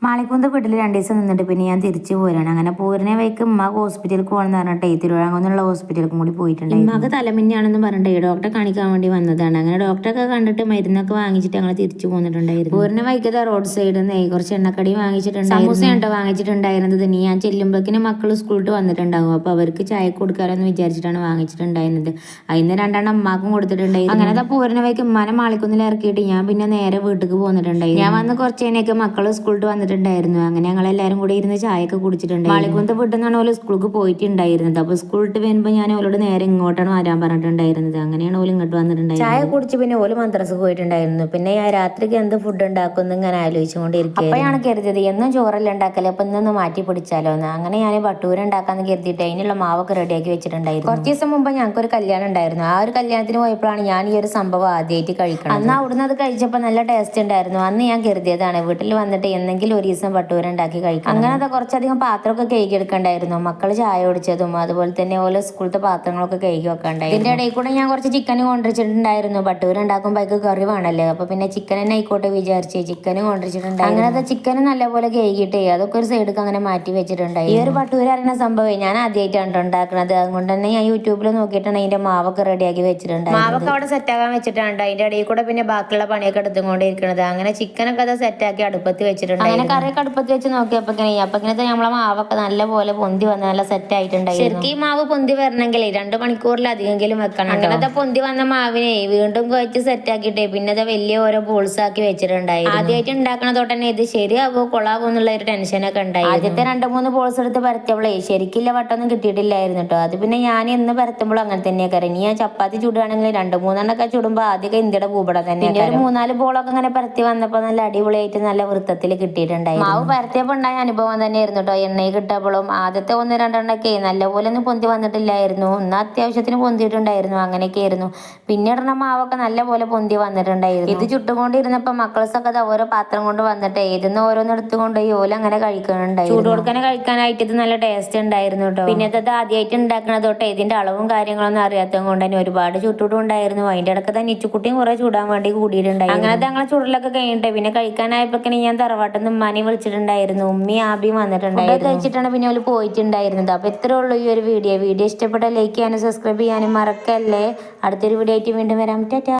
മാളിക്കുന്ന് വീട്ടിൽ 2 ദിവസം നിന്നിട്ട് പിന്നെ ഞാൻ തിരിച്ചു പോരാണ്. അങ്ങനെ പോരുന്ന വഴിക്ക് ഉമ്മാക്ക് ഹോസ്പിറ്റലിലേക്ക് പോകണമെന്ന് പറഞ്ഞിട്ട് തിരുവിഴാങ്കുന്നുള്ള ഹോസ്പിറ്റലിലേക്കും കൂടി പോയിട്ടുണ്ട്. ഉമ്മാക്ക് തലമിന്നാണെന്ന് പറഞ്ഞിട്ട് ഡോക്ടറെ കാണിക്കാൻ വേണ്ടി വന്നതാണ്. അങ്ങനെ ഡോക്ടറൊക്കെ കണ്ടിട്ട് മരുന്നൊക്കെ വാങ്ങിച്ചിട്ട് ഞങ്ങൾ തിരിച്ചു പോന്നിട്ടുണ്ടായിരുന്നു. പോരുന്ന വഴിക്കത്തെ റോഡ് സൈഡിൽ നിന്ന് കുറച്ച് എണ്ണക്കടി വാങ്ങിച്ചിട്ടുണ്ടായിരുന്നു. സമൂസ വാങ്ങിച്ചിട്ടുണ്ടായിരുന്നത്. ഇനി ഞാൻ ചെല്ലുമ്പോഴേക്കിനും മക്കൾ സ്കൂളിൽ വന്നിട്ടുണ്ടാകും. അപ്പോൾ അവർക്ക് ചായ കൊടുക്കാമെന്ന് വിചാരിച്ചിട്ടാണ് വാങ്ങിച്ചിട്ടുണ്ടായിരുന്നത്. അതിന് 2 എണ്ണം ഉമ്മാക്കും കൊടുത്തിട്ടുണ്ടായിരുന്നു. അങ്ങനെ പോരുന്ന വഴിക്ക് ഉമ്മാനെ മാളിക്കുന്നിൽ ഇറക്കിയിട്ട് ഞാൻ പിന്നെ നേരെ വീട്ടിലേക്ക് പോന്നിട്ടുണ്ടായിരുന്നു. ഞാൻ വന്ന് കുറച്ച് കഴിഞ്ഞൊക്കെ മക്കൾ സ്കൂളിൽ വന്നിട്ടുണ്ടായിരുന്നു. അങ്ങനെ ഞങ്ങളെല്ലാവരും കൂടി ഇരുന്ന് ചായയൊക്കെ കുടിച്ചിട്ടുണ്ടായിരുന്നു. മാളിക്കുന്ന് വീട്ടിൽ നിന്നാണ് ഓല് സ്കൂൾക്ക് പോയിട്ടുണ്ടായിരുന്നത്. അപ്പോൾ സ്കൂളിട്ട് വരുമ്പോൾ ഞാൻ ഓലോട് നേരെ ഇങ്ങോട്ടാണ് വരാൻ പറഞ്ഞിട്ടുണ്ടായിരുന്നത്. അങ്ങനെയാണ് ഓല് ഇങ്ങോട്ട് വന്നിട്ടുണ്ടായിരുന്നത്. ചായ കുടിച്ച് പിന്നെ ഓല് മദ്രസ പോയിട്ടുണ്ടായിരുന്നു. പിന്നെ ഞാൻ രാത്രിക്ക് എന്ത് ഫുഡ് ഉണ്ടാക്കുമെന്ന് ഇങ്ങനെ ആലോചിച്ചുകൊണ്ടിരിക്കും. അപ്പോഴാണ് കരുതിയത് എന്നും ചോറെല്ലാം ഉണ്ടാക്കല്ലേ, അപ്പം ഇന്നൊന്ന് മാറ്റി പിടിച്ചാലോ എന്ന്. അങ്ങനെ ഞാൻ ഭട്ടൂര ഉണ്ടാക്കാന്ന് കരുതിയിട്ട് അതിനുള്ള മാവൊക്കെ റെഡിയാക്കി വെച്ചിട്ടുണ്ടായിരുന്നു. കുറച്ച് ദിവസം മുമ്പ് ഞങ്ങൾക്ക് ഒരു കല്യാണം ഉണ്ടായിരുന്നു. ആ ഒരു കല്യാണത്തിന് പോയപ്പോഴാണ് ഞാൻ ഈ ഒരു സംഭവം ആദ്യമായിട്ട് കഴിക്കണം. അന്ന് അവിടുന്ന് അത് കഴിച്ചപ്പോൾ നല്ല ടേസ്റ്റ് ഉണ്ടായിരുന്നു. അന്ന് ഞാൻ കരുതിയതാണ് വീട്ടിൽ വന്നിട്ട് എന്തെങ്കിലും ഒരു ദിവസം ഭട്ടൂര ഉണ്ടാക്കി കഴിക്കണം. അങ്ങനെ അത് കുറച്ചധികം പാത്രമൊക്കെ കഴുകി എടുക്കണ്ടായിരുന്നു. മക്കൾ ചായ കുടിച്ചതും അതുപോലെ തന്നെ ഓരോ സ്കൂളത്തെ പാത്രങ്ങളൊക്കെ കഴുകി വെക്കണ്ടായിരുന്നു. ഇതിന്റെ ഇടയിൽ കൂടെ ഞാൻ കുറച്ച് ചിക്കൻ കൊണ്ടുവച്ചിട്ടുണ്ടായിരുന്നു. ഭട്ടൂര ഉണ്ടാക്കുമ്പോൾ അതിക്ക് കറി വേണമല്ലോ. അപ്പൊ പിന്നെ ചിക്കൻ തന്നെ ആയിക്കോട്ടെ വിചാരിച്ച് ചിക്കനും കൊണ്ടുവച്ചിട്ടുണ്ടായിരുന്നു. അങ്ങനത്തെ ചിക്കനും നല്ലപോലെ കഴുകിയിട്ടേ അതൊക്കെ ഒരു സൈഡിലേക്ക് അങ്ങനെ മാറ്റി വെച്ചിട്ടുണ്ടായി. ഈ ഒരു ഭട്ടൂര അറിയുന്ന സംഭവം ഞാൻ ആദ്യമായിട്ടാണ് ഉണ്ടാക്കുന്നത്. അതുകൊണ്ട് തന്നെ ഞാൻ യൂട്യൂബിൽ നോക്കിയിട്ടാണ് അതിന്റെ മാവൊക്കെ റെഡിയാക്കി വെച്ചിട്ടുണ്ട്. മാവൊക്കെ അവിടെ സെറ്റാക്കാൻ വെച്ചിട്ടുണ്ട്. അതിന്റെ ഇടയിൽ കൂടെ പിന്നെ ബാക്കിയുള്ള പണിയൊക്കെ എടുത്തുകൊണ്ടിരിക്കുന്നത്. അങ്ങനെ ചിക്കനൊക്കെ അത് സെറ്റാക്കി അടുപ്പത്ത് വെച്ചിട്ടുണ്ട്. അങ്ങനെ കറിയൊക്കെ അടുപ്പത്ത് വെച്ച് നോക്കിയപ്പോ ഇങ്ങനത്തെ നമ്മളെ മാവൊക്കെ നല്ലപോലെ പൊന്തി വന്ന് നല്ല സെറ്റ് ആയിട്ടുണ്ടായിരുന്നു. ശരിക്കും ഈ മാവ് പൊന്തി വരണമെങ്കിൽ 2 മണിക്കൂറിലധികമെങ്കിലും വെക്കണം. അങ്ങനത്തെ പൊന്തി വന്ന മാവിനെ വീണ്ടും കുഴച്ച് സെറ്റ് ആക്കിയിട്ടേ പിന്നെ അത് വലിയ ഓരോ ബോൾസ് ആക്കി വെച്ചിട്ടുണ്ടായിരുന്നു. ആദ്യമായിട്ട് ഉണ്ടാക്കണ തൊട്ടന്നെ ഇത് ശരിയാവോ കൊളാവോ എന്നുള്ള ഒരു ടെൻഷനൊക്കെ ഉണ്ടായി. ആദ്യത്തെ 2-3 ബോൾസ് എടുത്ത് പരത്തിയപ്പോഴേ ശരിക്കില്ല വട്ടൊന്നും കിട്ടിയിട്ടില്ലായിരുന്നു കേട്ടോ. അത് പിന്നെ ഞാൻ എന്ന് പരത്തുമ്പോൾ അങ്ങനെ തന്നെയൊക്കെ. ഇനി ഞാൻ ചപ്പാത്തി ചൂടുകയാണെങ്കിൽ 2-3 എണ്ണൊക്കെ ചൂടുമ്പോൾ ആദ്യമൊക്കെ ഇന്ത്യയുടെ പൂപടം തന്നെ. പിന്നെ ഒരു 3-4 ബോളൊക്കെ അങ്ങനെ പരത്തി വന്നപ്പോൾ നല്ല അടിപൊളിയായിട്ട് നല്ല വൃത്തത്തിൽ കിട്ടിയിട്ടുണ്ടായിരുന്നു. മാവ് പരത്തിയപ്പോൾ ഉണ്ടായ അനുഭവം തന്നെയായിരുന്നു കേട്ടോ. എണ്ണയിൽ കിട്ടപ്പോഴും ആദ്യത്തെ 1-2 എണ്ണൊക്കെ നല്ലപോലെ ഒന്നും പൊന്തി വന്നിട്ടില്ലായിരുന്നു. എന്നാൽ അത്യാവശ്യത്തിന് പൊന്തിയിട്ടുണ്ടായിരുന്നു. അങ്ങനെയൊക്കെ ആയിരുന്നു. പിന്നെ ഇടുന്ന മാവൊക്കെ നല്ലപോലെ പൊന്തി വന്നിട്ടുണ്ടായിരുന്നു. ഇത് ചുട്ടുകൊണ്ടിരുന്നപ്പോൾ മക്കൾസൊക്കെ ഓരോ പാത്രം കൊണ്ട് വന്നിട്ട് ഇതിന്ന് ഓരോന്ന് എടുത്തുകൊണ്ട് ഓല അങ്ങനെ കഴിക്കുന്നുണ്ടായിരുന്നു. ചൂട് കൊടുക്കാനെ കഴിക്കാനായിട്ട് ഇത് നല്ല ടേസ്റ്റ് ഉണ്ടായിരുന്നു കേട്ടോ. പിന്നെ ഇത് ആദ്യമായിട്ട് ഉണ്ടാക്കണത് തൊട്ട് ഇതിന്റെ അളവും കാര്യങ്ങളൊന്നും അറിയാത്തത് കൊണ്ട് തന്നെ ഒരുപാട് ചുട്ടും ഉണ്ടായിരുന്നു. അതിന്റെ ഇടയ്ക്ക് തന്നെ ഇച്ചുക്കുട്ടിയും കുറെ ചൂടാൻ വേണ്ടി കൂടിയിട്ടുണ്ടായിരുന്നു. അങ്ങനത്തെ ഞങ്ങളെ ചുടലൊക്കെ കഴിഞ്ഞിട്ട് പിന്നെ കഴിക്കാനായപ്പോഴേക്കും ഞാൻ തറവാട്ടിൽ നിന്ന് ഉമ്മാനെ വിളിച്ചിട്ടുണ്ടായിരുന്നു. ഉമ്മി ആബിയും വന്നിട്ടുണ്ടായിരുന്നു. കഴിച്ചിട്ടാണ് പിന്നെ അവര് പോയിട്ടുണ്ടായിരുന്നത്. അപ്പൊ ഇത്രേ ഉള്ളൂ ഈ ഒരു വീഡിയോ. ഇഷ്ടപ്പെട്ട ലൈക്ക് ചെയ്യാനും സബ്സ്ക്രൈബ് ചെയ്യാനും മറക്കല്ലേ. അടുത്തൊരു വീഡിയോ ആയിട്ട് വീണ്ടും വരാം. ടാറ്റാ.